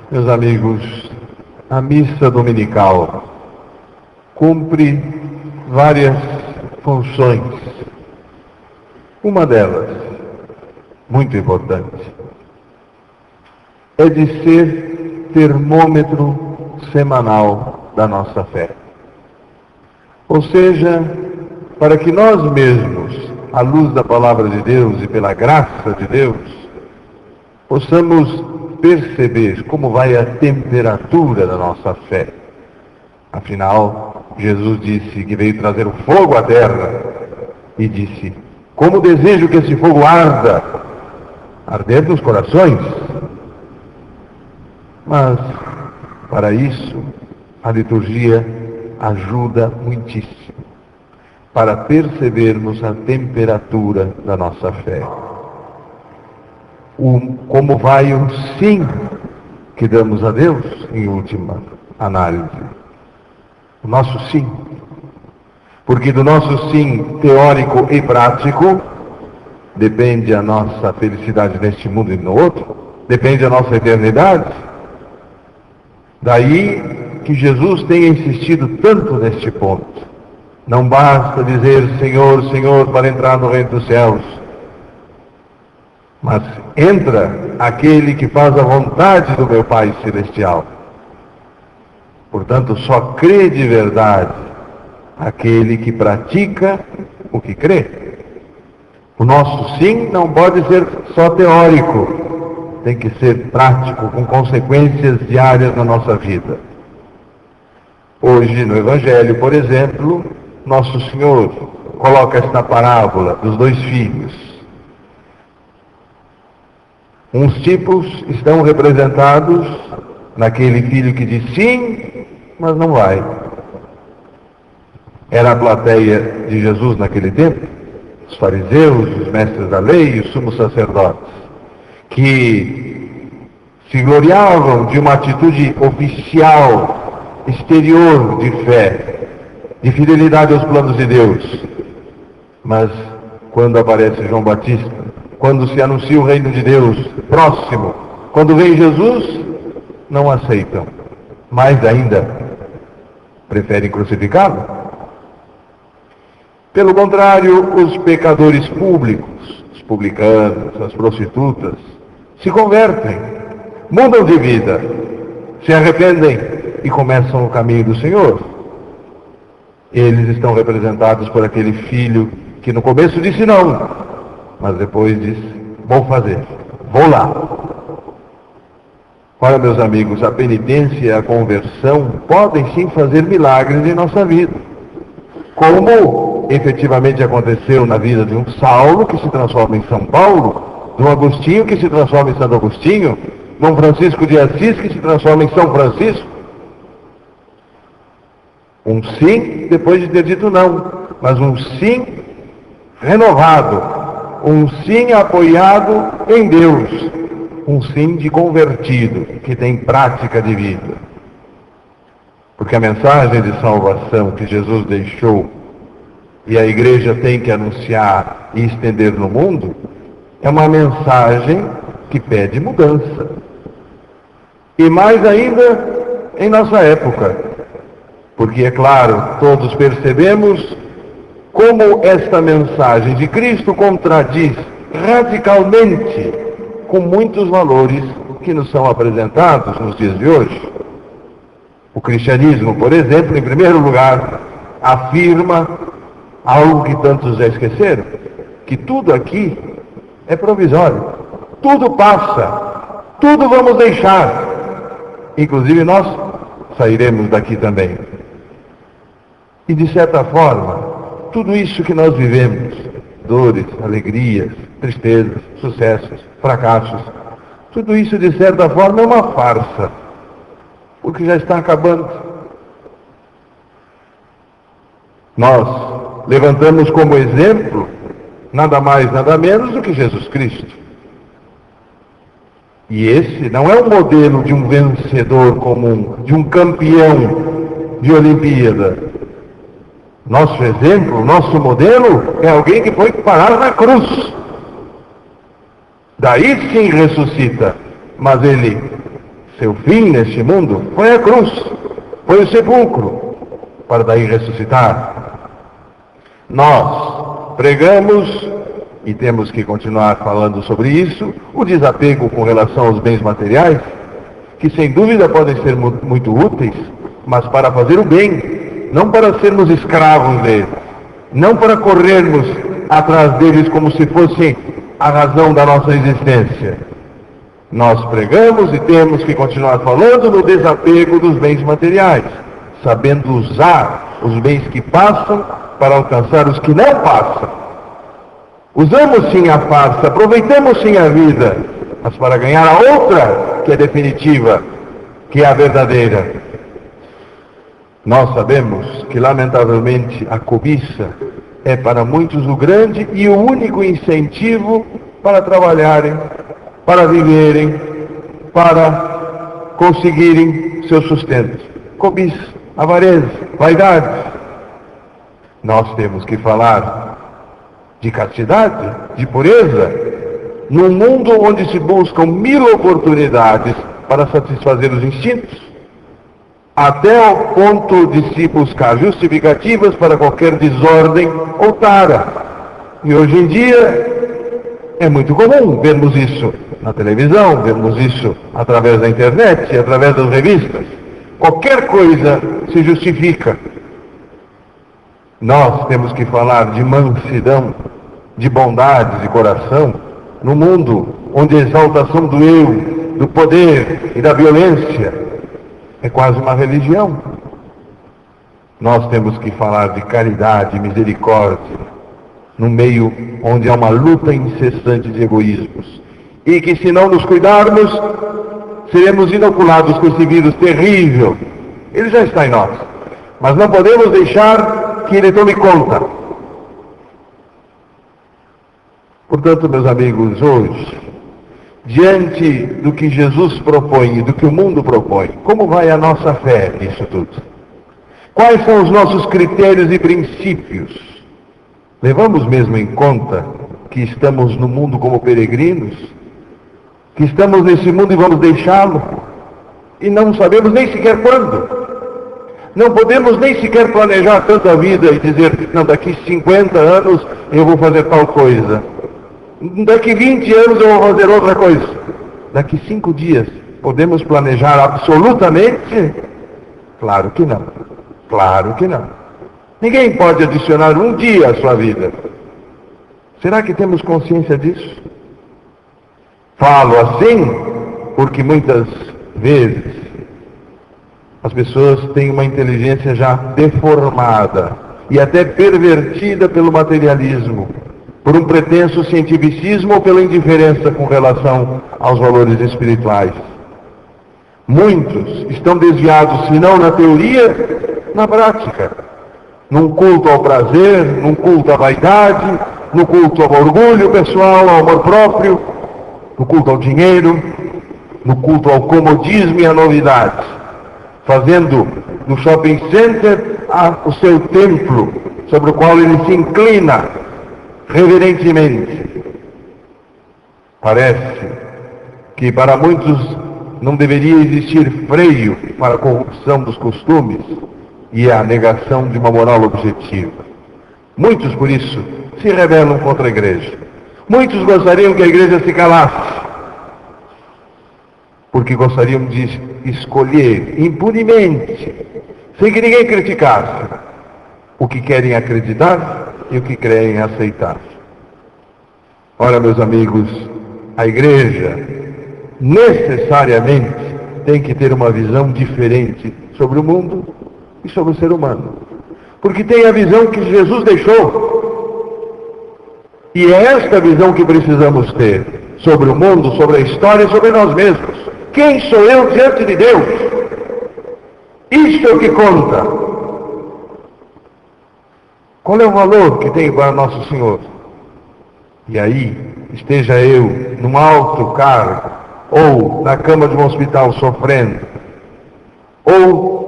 Meus amigos, a missa dominical cumpre várias funções. Uma delas, muito importante, é de ser termômetro semanal da nossa fé. Ou seja, para que nós mesmos, à luz da palavra de Deus e pela graça de Deus, possamos perceber como vai a temperatura da nossa fé. Afinal, Jesus disse que veio trazer o fogo à terra e disse: como desejo que esse fogo arda, arder nos corações. Mas, para isso, a liturgia ajuda muitíssimo, para percebermos a temperatura da nossa fé. Como vai o sim que damos a Deus, em última análise. O nosso sim. Porque do nosso sim teórico e prático depende a nossa felicidade neste mundo e no outro, depende a nossa eternidade. Daí que Jesus tenha insistido tanto neste ponto. Não basta dizer Senhor, Senhor para entrar no reino dos céus. Mas entra aquele que faz a vontade do meu Pai Celestial. Portanto, só crê de verdade aquele que pratica o que crê. O nosso sim não pode ser só teórico, tem que ser prático, com consequências diárias na nossa vida. Hoje, no Evangelho, por exemplo, Nosso Senhor coloca esta parábola dos dois filhos. Uns tipos estão representados naquele filho que diz sim, mas não vai. Era a plateia de Jesus naquele tempo, os fariseus, os mestres da lei e os sumos sacerdotes, que se gloriavam de uma atitude oficial, exterior de fé, de fidelidade aos planos de Deus. Mas quando aparece João Batista, quando se anuncia o reino de Deus próximo, quando vem Jesus, não aceitam. Mais ainda, preferem crucificá-lo. Pelo contrário, os pecadores públicos, os publicanos, as prostitutas, se convertem, mudam de vida, se arrependem e começam o caminho do Senhor. Eles estão representados por aquele filho que no começo disse não, mas depois disse, vou fazer, vou lá. Olha, meus amigos, a penitência e a conversão podem sim fazer milagres em nossa vida. Como efetivamente aconteceu na vida de um Saulo que se transforma em São Paulo, de um Agostinho que se transforma em Santo Agostinho, de um Francisco de Assis que se transforma em São Francisco. Um sim depois de ter dito não, mas um sim renovado, um sim apoiado em Deus, um sim de convertido, que tem prática de vida. Porque a mensagem de salvação que Jesus deixou e a igreja tem que anunciar e estender no mundo, é uma mensagem que pede mudança. E mais ainda em nossa época. Porque, é claro, todos percebemos como esta mensagem de Cristo contradiz radicalmente com muitos valores que nos são apresentados nos dias de hoje. O cristianismo, por exemplo, em primeiro lugar, afirma algo que tantos já esqueceram, que tudo aqui é provisório, tudo passa, tudo vamos deixar, inclusive nós sairemos daqui também. E de certa forma, tudo isso que nós vivemos, dores, alegrias, tristezas, sucessos, fracassos, tudo isso de certa forma é uma farsa, porque já está acabando. Nós levantamos como exemplo nada mais, nada menos do que Jesus Cristo. E esse não é um modelo de um vencedor comum, de um campeão de Olimpíada. Nosso exemplo, nosso modelo é alguém que foi parar na cruz. Daí sim ressuscita, mas ele Seu fim neste mundo foi a cruz, foi o sepulcro, para daí ressuscitar. Nós pregamos, e temos que continuar falando sobre isso, o desapego com relação aos bens materiais, que sem dúvida podem ser muito úteis, mas para fazer o bem, não para sermos escravos deles, não para corrermos atrás deles como se fossem a razão da nossa existência. Nós pregamos e temos que continuar falando no desapego dos bens materiais, sabendo usar os bens que passam para alcançar os que não passam. Usamos sim a farsa, aproveitamos sim a vida, mas para ganhar a outra, que é definitiva, que é a verdadeira. Nós sabemos que, lamentavelmente, a cobiça é para muitos o grande e o único incentivo para trabalharem, para viverem, para conseguirem seu sustento. Cobiça, avareza, vaidade. Nós temos que falar de castidade, de pureza, num mundo onde se buscam 1000 oportunidades para satisfazer os instintos, até ao ponto de se buscar justificativas para qualquer desordem ou tara. E hoje em dia é muito comum vermos isso na televisão, vermos isso através da internet e através das revistas. Qualquer coisa se justifica. Nós temos que falar de mansidão, de bondade de coração, no mundo onde a exaltação do eu, do poder e da violência é quase uma religião. Nós temos que falar de caridade e misericórdia, no meio onde há uma luta incessante de egoísmos. E que se não nos cuidarmos, seremos inoculados com esse vírus terrível. Ele já está em nós. Mas não podemos deixar que ele tome conta. Portanto, meus amigos, hoje, diante do que Jesus propõe e do que o mundo propõe, como vai a nossa fé nisso tudo? Quais são os nossos critérios e princípios? Levamos mesmo em conta que estamos no mundo como peregrinos? Que estamos nesse mundo e vamos deixá-lo? E não sabemos nem sequer quando. Não podemos nem sequer planejar tanto a vida e dizer, não, daqui 50 anos eu vou fazer tal coisa. Daqui 20 anos eu vou fazer outra coisa. Daqui 5 dias, podemos planejar absolutamente? Claro que não. Claro que não. Ninguém pode adicionar um dia à sua vida. Será que temos consciência disso? Falo assim porque muitas vezes as pessoas têm uma inteligência já deformada e até pervertida pelo materialismo, por um pretenso cientificismo ou pela indiferença com relação aos valores espirituais. Muitos estão desviados, se não na teoria, na prática. Num culto ao prazer, num culto à vaidade, no culto ao orgulho pessoal, ao amor próprio, no culto ao dinheiro, no culto ao comodismo e à novidade, fazendo do shopping center o seu templo, sobre o qual ele se inclina reverentemente. Parece que para muitos não deveria existir freio para a corrupção dos costumes e a negação de uma moral objetiva. Muitos, por isso, se rebelam contra a igreja. Muitos gostariam que a igreja se calasse, porque gostariam de escolher impunemente, sem que ninguém criticasse, o que querem acreditar e o que querem aceitar. Ora, meus amigos, a igreja necessariamente tem que ter uma visão diferente sobre o mundo e sobre o ser humano, porque tem a visão que Jesus deixou, e é esta visão que precisamos ter sobre o mundo, sobre a história e sobre nós mesmos. Quem sou eu diante de Deus? Isto é o que conta. Qual é o valor que tem para Nosso Senhor? E aí, esteja eu num alto cargo, ou na cama de um hospital sofrendo, ou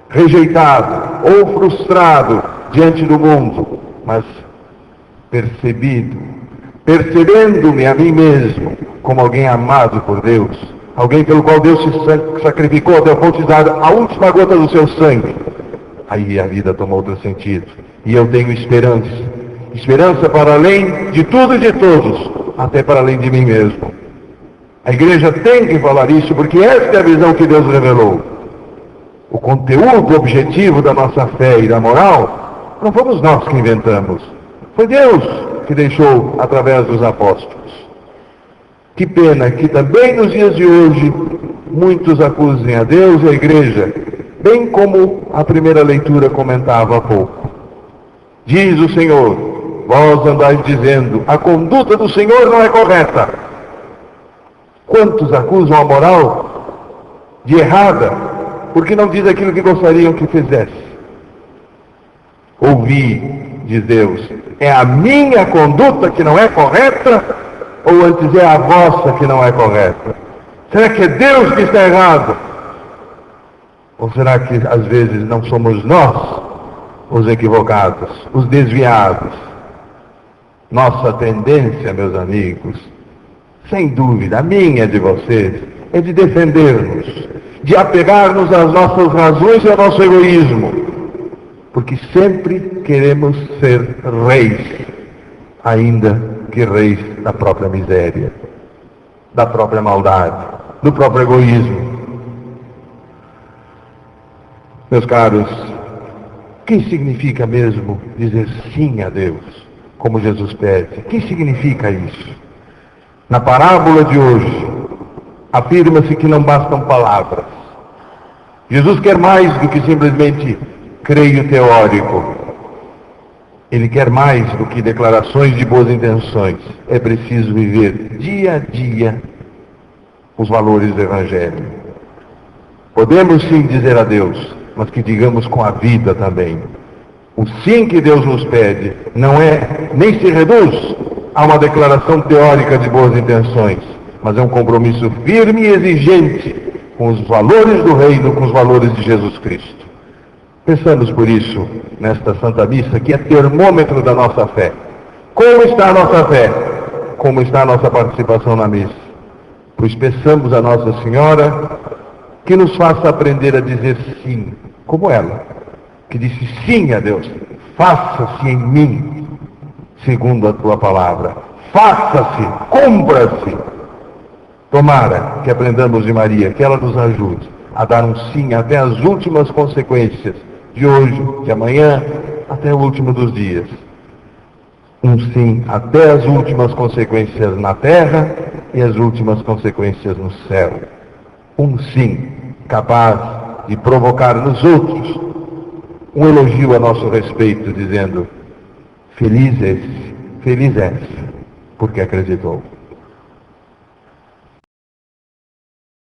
rejeitado, ou frustrado diante do mundo, mas percebendo-me a mim mesmo como alguém amado por Deus, alguém pelo qual Deus se sacrificou até o ponto de dar a última gota do seu sangue. Aí a vida toma outro sentido. E eu tenho esperança. Esperança para além de tudo e de todos, até para além de mim mesmo. A igreja tem que falar isso, porque esta é a visão que Deus revelou. O conteúdo objetivo da nossa fé e da moral, não fomos nós que inventamos. Foi Deus que deixou através dos apóstolos. Que pena que também nos dias de hoje, muitos acusem a Deus e a igreja, bem como a primeira leitura comentava há pouco. Diz o Senhor, vós andais dizendo, a conduta do Senhor não é correta. Quantos acusam a moral de errada, porque não diz aquilo que gostariam que fizesse? Ouvi, diz Deus, é a minha conduta que não é correta, ou antes é a vossa que não é correta? Será que é Deus que está errado? Ou será que às vezes não somos nós os equivocados, os desviados? Nossa tendência, meus amigos, sem dúvida, a minha e de vocês, é de defender-nos, de apegar-nos às nossas razões e ao nosso egoísmo, porque sempre queremos ser reis, ainda que reis da própria miséria, da própria maldade, do próprio egoísmo. Meus caros, o que significa mesmo dizer sim a Deus, como Jesus pede? O que significa isso? Na parábola de hoje, afirma-se que não bastam palavras. Jesus quer mais do que simplesmente creio teórico. Ele quer mais do que declarações de boas intenções. É preciso viver dia a dia os valores do Evangelho. Podemos sim dizer a Deus, mas que digamos com a vida também. O sim que Deus nos pede não é, nem se reduz a uma declaração teórica de boas intenções, mas é um compromisso firme e exigente com os valores do reino, com os valores de Jesus Cristo. Pensamos por isso nesta Santa Missa, que é termômetro da nossa fé. Como está a nossa fé? Como está a nossa participação na missa? Pois peçamos a Nossa Senhora que nos faça aprender a dizer sim, como ela, que disse sim a Deus. Faça-se em mim, segundo a tua palavra. Faça-se, cumpra-se. Tomara que aprendamos de Maria, que ela nos ajude a dar um sim até as últimas consequências de hoje, de amanhã, até o último dos dias. Um sim até as últimas consequências na terra e as últimas consequências no céu. Um sim capaz de provocar nos outros um elogio a nosso respeito, dizendo: feliz és, porque acreditou.